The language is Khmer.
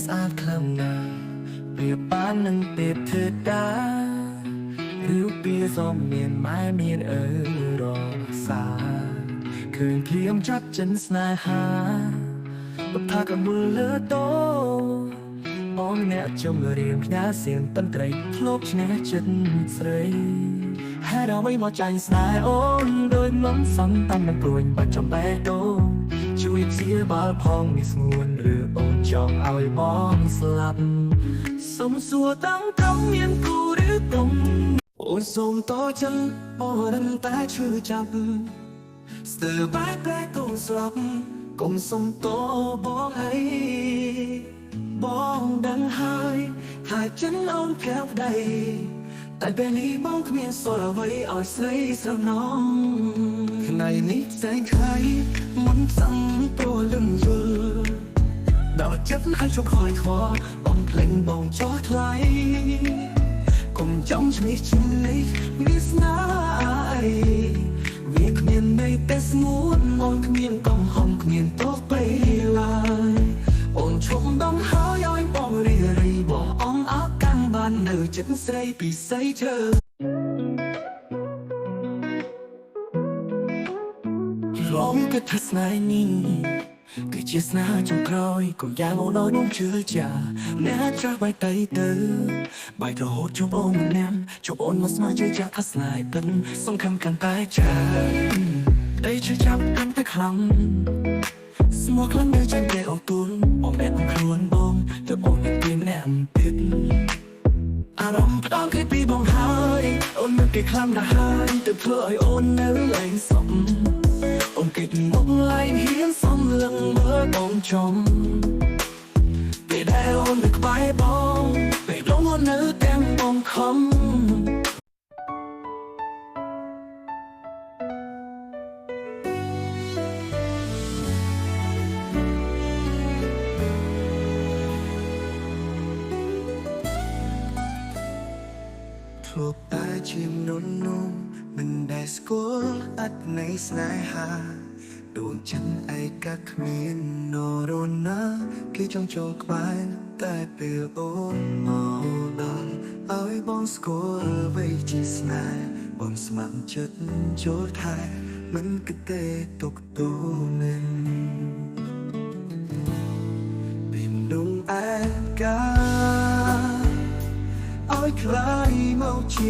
ស្អាតខ្លាំងណាស់ប្រៀបបាននឹងទេពធីតាឬពីសំមានម៉ែមានរក្សាឃើញភ្លាមចាប់ចិនស្នេហាបថាកមុលលើតោអូនអ្នកចម្រៀងផ្ញើเสียงតន្ត្រីធ្លាប់ឈ្នះចិត្តស្រីហើយដល់វិញមកចាញ់ស្នេហ៍អូនដោយមិនសន្តានមិនព្រួយបាច់ចំបែតោជួយព្យាបាលផងនេះស្ងួនឬអូនចង់ឲ្យបងស្លាប់សុំសួរតាំងត្រង់មានគូឬទុំអូនសូមតចឹងអូនតែឈឺចាប់ស្ទើរបែកតែកូនស្លាប់កុំសុំតបងអីបងដឹងហើយចិនអូនប្រាប់ដីតែពេលនេះបងគ្មានសល់អ្វីឲ្យស្រីស្រណងថ្ងៃនេះแสงไขมันสั่งตัวลืมยืนดอกจับให้ชกคอยคว้าបងเพลงបងចោះថ្លៃកុំចង់ឈ្នះឈ្នះវាស្នាអីវាគ្មានន័យតែស្ងួនអូនគ្មានកំហំគ្មានទោសពេលឡើយអូនឈប់ដំហើយឲ្យបងរីរីបងអងអើកាំងបាននៅចិត្តស្រីពិសីជើរំគិតថាស្នេហ៍នេះគឺជាស្នេហ៍ចុងក្រោយកុំយ៉ាងអូនឲ្យនំជឿចាអ្នកចាស់បាយតៃទៅបាយរហូតជួបអូនម្នាក់ជួបអូនមកស្មើជឿចាស់ថាស្នេហ៍ពិនសង្ឃឹមកាន់តែចាតែជឿចាប់កាន់តែខ្លាំងស្មោះខ្លាំងនៅចាំតែអូនទូលបងแอบខ្លួនបងទៅអូនពីអ្នកទៀតអារម្មណ៍ផ្ដោតគឺពីបងហើយអូនមិនគេខ្លាំងដល់ហើយទៅធ្វើឲ្យអូននៅលែងសមអូនគិតមកលែងហ៊ានសំលឹងមើលបងចំពេលដែលអូននៅក្បែរបងពេលដងអូននៅទាំងបងខំធ្លាប់តែជាមនុស្សនោះមិនដែលស្គាល់អត្ថន័យស្នេហាដួងចិត្តឯកាគ្មាននរណាគេចង់ចូលក្បែរតែពេលអូនមកដល់ឲ្យបងស្គាល់អ្វីជាស្នេហ៍បងស្ម័គ្រចិត្តចូលថែមិនគិតទេទុកទូនឹងពីមនុស្សឯកាឲ្យខ្លាយមកជា